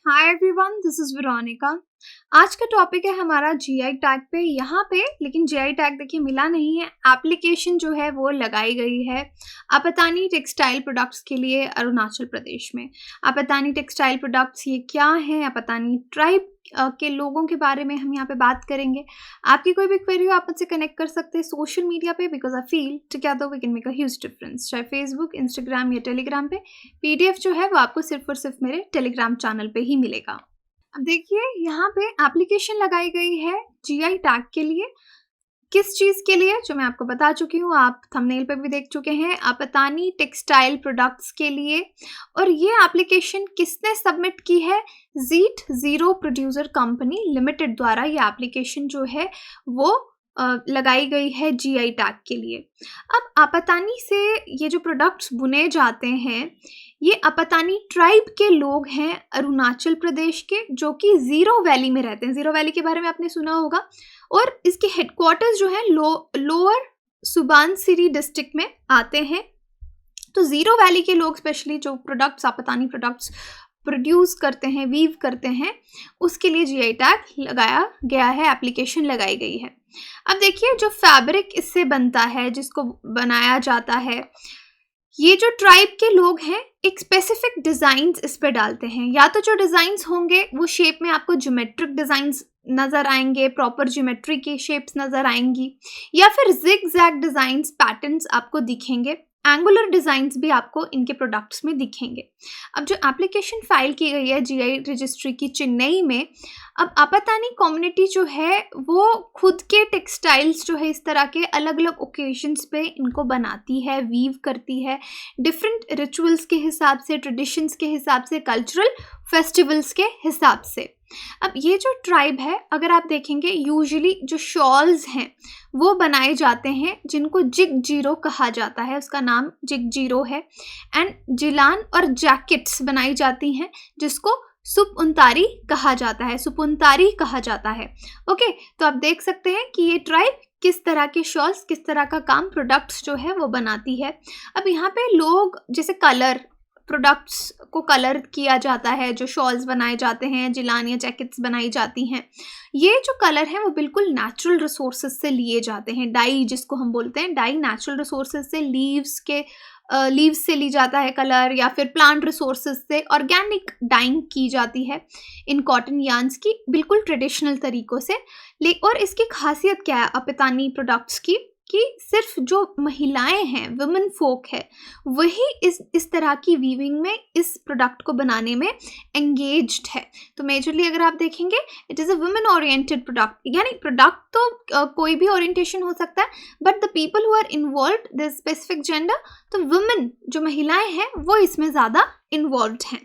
Hi everyone, this is Veronica. आज का topic है हमारा जीआई टैग पे। यहाँ पे लेकिन जीआई टैग देखिए मिला नहीं है, एप्लीकेशन जो है वो लगाई गई है आपतानी टेक्सटाइल प्रोडक्ट्स के लिए अरुणाचल प्रदेश में। आपतानी टेक्सटाइल प्रोडक्ट्स ये क्या है, आपतानी ट्राइब के लोगों के बारे में हम यहाँ पे बात करेंगे। आपकी कोई भी क्वेरी हो आप मुझसे कनेक्ट कर सकते हैं सोशल मीडिया पे, because I feel together we can make a huge difference. चाहे फेसबुक, इंस्टाग्राम या टेलीग्राम पे, पीडीएफ जो है वो आपको सिर्फ और सिर्फ मेरे टेलीग्राम चैनल पे ही मिलेगा। अब देखिए यहाँ पे एप्लीकेशन लगाई गई है जीआई टैग के लिए। किस चीज़ के लिए, जो मैं आपको बता चुकी हूँ, आप थंबनेल पे भी देख चुके हैं, आपतानी टेक्सटाइल प्रोडक्ट्स के लिए। और ये एप्लीकेशन किसने सबमिट की है? जीट जीरो प्रोड्यूसर कंपनी लिमिटेड द्वारा ये एप्लीकेशन जो है वो लगाई गई है जीआई टैग के लिए। अब आपतानी से ये जो प्रोडक्ट्स बुने जाते हैं, ये आपतानी ट्राइब के लोग हैं अरुणाचल प्रदेश के, जो कि ज़ीरो वैली में रहते हैं। ज़ीरो वैली के बारे में आपने सुना होगा। और इसके हेडक्वार्टर्स जो है लोअर सुबानसिरी डिस्ट्रिक्ट में आते हैं। तो ज़ीरो वैली के लोग स्पेशली जो प्रोडक्ट्स आपतानी प्रोडक्ट्स प्रोड्यूस करते हैं, वीव करते हैं, उसके लिए जीआई टैग लगाया गया है, एप्लीकेशन लगाई गई है। अब देखिए जो फैब्रिक इससे बनता है, जिसको बनाया जाता है, ये जो ट्राइब के लोग हैं एक स्पेसिफिक डिज़ाइंस इस पे डालते हैं। या तो जो डिज़ाइंस होंगे वो शेप में आपको ज्योमेट्रिक डिज़ाइंस नज़र आएंगे, प्रॉपर ज्योमेट्री की शेप्स नज़र आएंगी, या फिर जिग जैग डिज़ाइंस पैटर्न्स आपको दिखेंगे। एंगुलर डिज़ाइंस भी आपको इनके प्रोडक्ट्स में दिखेंगे। अब जो एप्लीकेशन फाइल की गई है जीआई रजिस्ट्री की चेन्नई में, अब आपतानी कम्युनिटी जो है वो खुद के टेक्सटाइल्स जो है इस तरह के अलग अलग ओकेजन्स पे इनको बनाती है, वीव करती है, डिफरेंट रिचुअल्स के हिसाब से, ट्रेडिशंस के हिसाब से, कल्चरल फेस्टिवल्स के हिसाब से। अब ये जो ट्राइब है, अगर आप देखेंगे, यूजुअली जो शॉल्स हैं वो बनाए जाते हैं जिनको जिग जीरो कहा जाता है, उसका नाम जिग जीरो है। एंड जिलान और जैकेट्स बनाई जाती हैं जिसको सुपुंतारी कहा जाता है, सुपुंतारी कहा जाता है। ओके, तो आप देख सकते हैं कि ये ट्राइब किस तरह के शॉल्स, किस तरह का काम, प्रोडक्ट्स जो है वो बनाती है। अब यहाँ पे लोग जैसे कलर, प्रोडक्ट्स को कलर किया जाता है, जो शॉल्स बनाए जाते हैं, जिलान या जैकेट्स बनाई जाती हैं, ये जो कलर है वो बिल्कुल नेचुरल रिसोर्सेज से लिए जाते हैं। डाई जिसको हम बोलते हैं, डाई नेचुरल रिसोर्सेज से, लीव्स से ली जाता है कलर, या फिर प्लांट रिसोर्सेज से ऑर्गेनिक डाइंग की जाती है इन कॉटन यार्न्स की, बिल्कुल ट्रेडिशनल तरीक़ों से। और इसकी खासियत क्या है आपतानी प्रोडक्ट्स की, कि सिर्फ जो महिलाएं हैं, वुमेन फोक है, वही इस तरह की वीविंग में, इस प्रोडक्ट को बनाने में एंगेज्ड है। तो मेजरली अगर आप देखेंगे, it is a women oriented product. यानी प्रोडक्ट तो कोई भी ओरिएंटेशन हो सकता है, but the people who are involve this specific gender, तो वुमेन जो महिलाएं हैं वो इसमें ज़्यादा इन्वॉल्व हैं।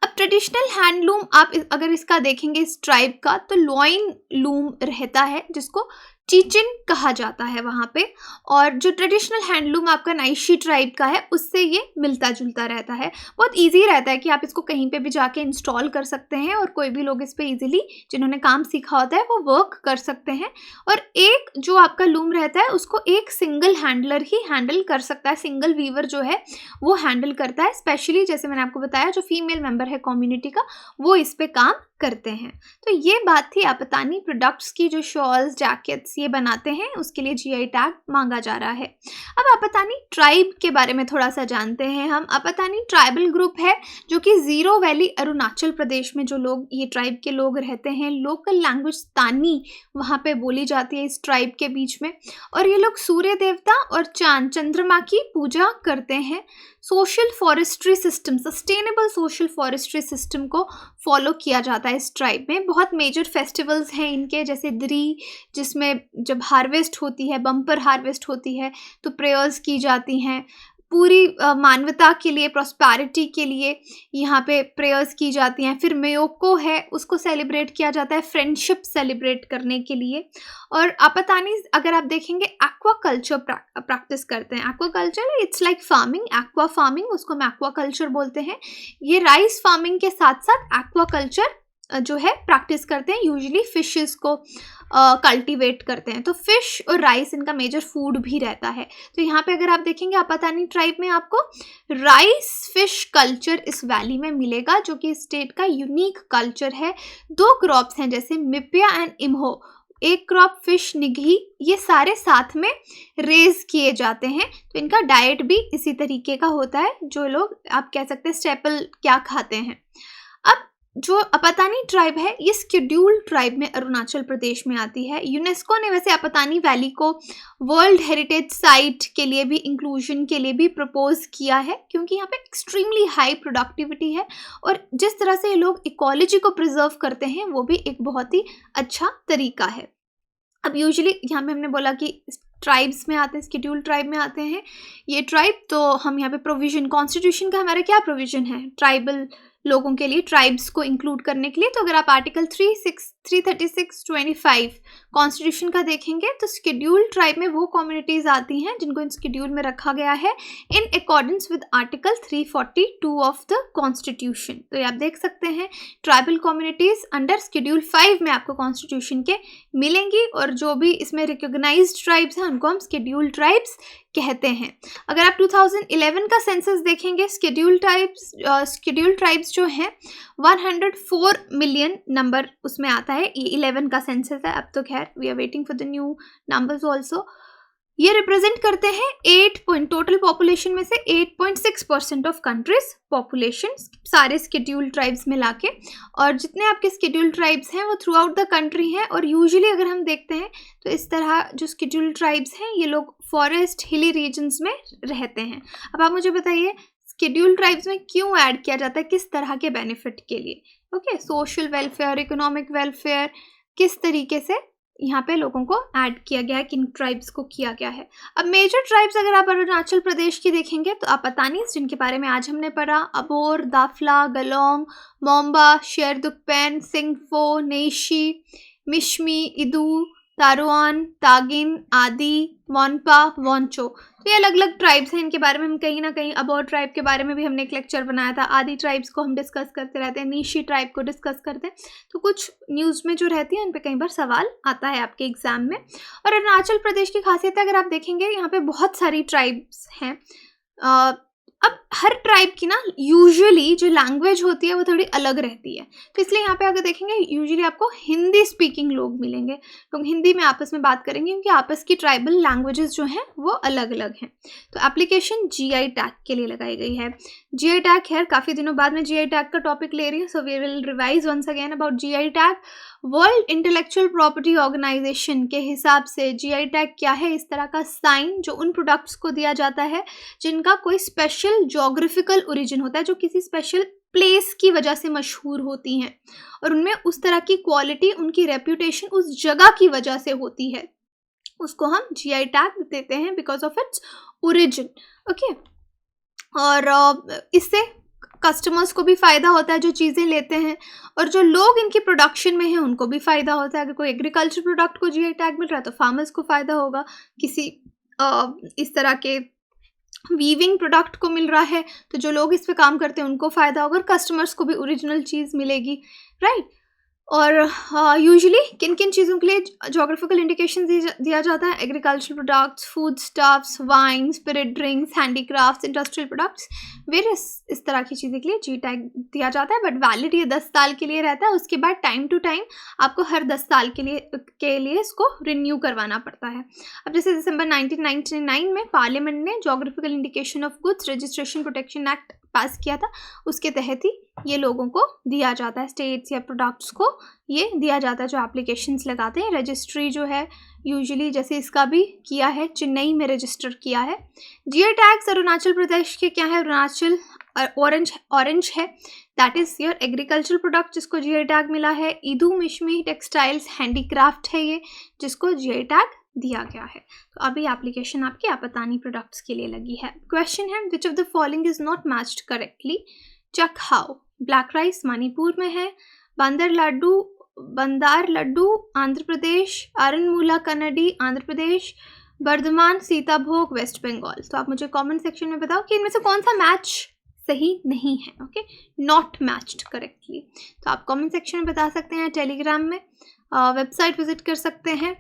अब ट्रेडिशनल हैंडलूम आप अगर इसका देखेंगे, इस ट्राइब का, तो लॉइन लूम रहता है जिसको चीचिन कहा जाता है वहाँ पे। और जो ट्रेडिशनल हैंडलूम आपका नाइशी ट्राइब का है, उससे ये मिलता जुलता रहता है। बहुत इजी रहता है कि आप इसको कहीं पे भी जाके इंस्टॉल कर सकते हैं, और कोई भी लोग इस पे इजीली, जिन्होंने काम सीखा होता है, वो वर्क कर सकते हैं। और एक जो आपका लूम रहता है उसको एक सिंगल हैंडलर ही हैंडल कर सकता है, सिंगल वीवर जो है वो हैंडल करता है। स्पेशली जैसे मैंने आपको बताया, जो फीमेल मेंबर है कम्युनिटी का, वो इस पे काम करते हैं। तो ये बात थी आपतानी प्रोडक्ट्स की, जो शॉल्स, जैकेट्स ये बनाते हैं, उसके लिए जीआई टैग मांगा जा रहा है। अब आपतानी ट्राइब के बारे में थोड़ा सा जानते हैं हम। आपतानी ट्राइबल ग्रुप है जो कि ज़ीरो वैली अरुणाचल प्रदेश में जो लोग, ये ट्राइब के लोग रहते हैं, लोकल लैंग्वेज तानी वहाँ पे बोली जाती है इस ट्राइब के बीच में। और ये लोग सूर्य देवता और चांद, चंद्रमा की पूजा करते हैं। Social forestry system, sustainable social forestry system को फॉलो किया जाता है इस ट्राइब में। बहुत मेजर फेस्टिवल्स हैं इनके, जैसे द्री, जिसमें जब हार्वेस्ट होती है, बम्पर हार्वेस्ट होती है, तो प्रेयर्स की जाती हैं पूरी मानवता के लिए, प्रॉस्पेरिटी के लिए यहाँ पे प्रेयर्स की जाती हैं। फिर मेयोको है, उसको सेलिब्रेट किया जाता है फ्रेंडशिप सेलिब्रेट करने के लिए। और आपतानी अगर आप देखेंगे, एक्वा कल्चर प्रैक्टिस करते हैं। Aqua culture it's like farming, aqua farming, उसको हम एक्वा कल्चर बोलते हैं। ये राइस फार्मिंग के साथ साथ एक्वा कल्चर जो है प्रैक्टिस करते हैं, यूजुअली फिशेस को कल्टीवेट करते हैं। तो फिश और राइस इनका मेजर फूड भी रहता है। तो यहाँ पे अगर आप देखेंगे अपतानी ट्राइब में आपको राइस फिश कल्चर इस वैली में मिलेगा, जो कि स्टेट का यूनिक कल्चर है। 2 क्रॉप्स हैं जैसे मिपिया एंड इम्हो, एक क्रॉप फिश निगही, ये सारे साथ में रेज किए जाते हैं। तो इनका डाइट भी इसी तरीके का होता है, जो लोग आप कह सकते हैं स्टेपल क्या खाते हैं। अब जो अपतानी ट्राइब है ये शेड्यूल्ड ट्राइब में अरुणाचल प्रदेश में आती है। यूनेस्को ने वैसे अपतानी वैली को वर्ल्ड हेरिटेज साइट के लिए भी, इंक्लूजन के लिए भी प्रपोज किया है, क्योंकि यहाँ पे एक्सट्रीमली हाई प्रोडक्टिविटी है और जिस तरह से ये लोग इकोलॉजी को प्रिजर्व करते हैं वो भी एक बहुत ही अच्छा तरीका है। अब यूजुअली यहाँ पे हमने बोला कि ट्राइब्स में आते हैं, शेड्यूल्ड ट्राइब में आते हैं ये ट्राइब। तो हम यहाँ पे प्रोविजन, कॉन्स्टिट्यूशन का हमारा क्या प्रोविजन है ट्राइबल लोगों के लिए, ट्राइब्स को इंक्लूड करने के लिए। तो अगर आप आर्टिकल 336-25 कॉन्स्टिट्यूशन का देखेंगे तो शेड्यूल्ड ट्राइब में वो कम्युनिटीज़ आती हैं जिनको इन शेड्यूल में रखा गया है in accordance with article 342 of the constitution. तो ये आप देख सकते हैं ट्राइबल कम्युनिटीज़ अंडर शेड्यूल 5 में आपको कॉन्स्टिट्यूशन के मिलेंगी, और जो भी इसमें रिकॉग्नाइज्ड ट्राइब्स हैं उनको हम शेड्यूल्ड ट्राइब्स कहते हैं। अगर आप 2011 का सेंसस देखेंगे, शेड्यूल्ड ट्राइब्स जो हैं 104 मिलियन नंबर उसमें आता है। ये 11 का सेंसस है, अब तो खैर we are waiting for the new numbers also. ये रिप्रेजेंट करते हैं टोटल पॉपुलेशन में से 8.6% ऑफ कंट्रीज पॉपुलेशन, सारे शेड्यूल्ड ट्राइब्स मिला के। और जितने आपके शेड्यूल्ड ट्राइब्स हैं वो थ्रू आउट द कंट्री हैं, और यूजुअली अगर हम देखते हैं तो इस तरह जो शेड्यूल्ड ट्राइब्स हैं ये लोग फॉरेस्ट हिली रीजन्स में रहते हैं। अब आप मुझे बताइए शेड्यूल्ड ट्राइब्स में क्यों ऐड किया जाता है, किस तरह के बेनिफिट के लिए? Okay, social welfare, economic welfare, किस तरीके से यहाँ पे लोगों को ऐड किया गया है, किन ट्राइब्स को किया गया है। अब मेजर ट्राइब्स अगर आप अरुणाचल प्रदेश की देखेंगे तो अपतानीज, जिनके बारे में आज हमने पढ़ा, अबोर, दाफला, गलोंग, मोम्बा, शेरदुकपेन, सिंगफो, नेशी, मिशमी, इदू, तारुआन, तागिन, आदि, मोनपा, वोंचो। तो ये अलग अलग ट्राइब्स हैं, इनके बारे में हम कहीं ना कहीं, अबोर ट्राइब के बारे में भी हमने एक लेक्चर बनाया था, आदि ट्राइब्स को हम डिस्कस करते रहते हैं, नीशी ट्राइब को डिस्कस करते हैं। तो कुछ न्यूज़ में जो रहती है उन पे कई बार सवाल आता है आपके एग्जाम में। और अरुणाचल प्रदेश की खासियत अगर आप देखेंगे यहाँ पे बहुत सारी ट्राइब्स हैं। अब हर ट्राइब की ना यूजुअली जो लैंग्वेज होती है वो थोड़ी अलग रहती है, तो इसलिए यहाँ पे अगर देखेंगे यूजुअली आपको हिंदी स्पीकिंग लोग मिलेंगे, लोग हिंदी में आपस में बात करेंगे क्योंकि आपस की ट्राइबल लैंग्वेजेस जो हैं वो अलग अलग हैं। तो एप्लीकेशन जीआई टैग के लिए लगाई गई है। जीआई टैग खैर काफ़ी दिनों बाद मैं जीआई टैग का टॉपिक ले रही हूँ, so we will revise once again about GI tag. World intellectual property organization के हिसाब से जीआई टैग क्या है? इस तरह का साइन जो उन प्रोडक्ट्स को दिया जाता है जिनका कोई स्पेशल जोग्राफिकल ओरिजिन होता है, जो किसी स्पेशल प्लेस की वजह से मशहूर होती हैं और उनमें उस तरह की क्वालिटी, उनकी रेप्यूटेशन उस जगह की वजह से होती है, उसको हम जीआई टैग देते हैं because of its origin. Okay, और इससे कस्टमर्स को भी फ़ायदा होता है जो चीज़ें लेते हैं, और जो लोग इनकी प्रोडक्शन में हैं उनको भी फ़ायदा होता है। अगर कोई एग्रीकल्चर प्रोडक्ट को जीआई टैग मिल रहा है तो फार्मर्स को फ़ायदा होगा, किसी इस तरह के वीविंग प्रोडक्ट को मिल रहा है तो जो लोग इस पे काम करते हैं उनको फ़ायदा होगा, और कस्टमर्स को भी ओरिजिनल चीज़ मिलेगी, राइट। और यूजुअली किन किन चीज़ों के लिए जोग्राफिकल इंडिकेशन दिया जाता है? Agriculture products, food stuffs, wine, spirit drinks, handicrafts, industrial products, various इस तरह की चीज़ें के लिए जी टैग दिया जाता है। बट वैलिड ये 10 साल के लिए रहता है, उसके बाद टाइम टू टाइम आपको हर 10 साल के लिए इसको रिन्यू करवाना पड़ता है। अब जैसे दिसंबर 1999 में पार्लियामेंट ने geographical indication of goods registration protection act पास किया था, उसके तहत ही ये लोगों को दिया जाता है, स्टेट्स या प्रोडक्ट्स को ये दिया जाता है जो एप्लीकेशंस लगाते हैं। रजिस्ट्री जो है यूजुअली जैसे इसका भी किया है, चेन्नई में रजिस्टर किया है। जीआई टैग्स अरुणाचल प्रदेश के क्या है? अरुणाचल ऑरेंज है, that is your agriculture product जिसको जीआई टैग मिला है। ईदू मिशमी टेक्सटाइल्स हैंडीक्राफ्ट है ये, जिसको जीआई टैग दिया गया है। तो अभी एप्लीकेशन आपके अपतानी प्रोडक्ट्स के लिए लगी है। क्वेश्चन है, which of the following is not matched correctly? Chak Hao, black rice Manipur में है, बंदार लड्डू आंध्र प्रदेश, आरनमूला कन्नडी आंध्र प्रदेश, बर्धमान सीताभोग वेस्ट बंगाल। तो आप मुझे कमेंट सेक्शन में बताओ कि इनमें से कौन सा मैच सही नहीं है, ओके, नॉट मैच्ड करेक्टली। तो आप कमेंट सेक्शन में बता सकते हैं, टेलीग्राम में वेबसाइट विजिट कर सकते हैं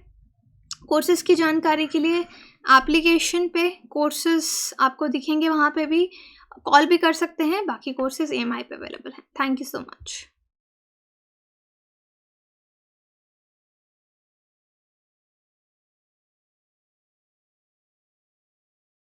कोर्सेज़ की जानकारी के लिए। एप्लीकेशन पे कोर्सेज़ आपको दिखेंगे, वहाँ पे भी कॉल भी कर सकते हैं। बाकी कोर्सेज़ EMI पे अवेलेबल हैं। Thank you so much.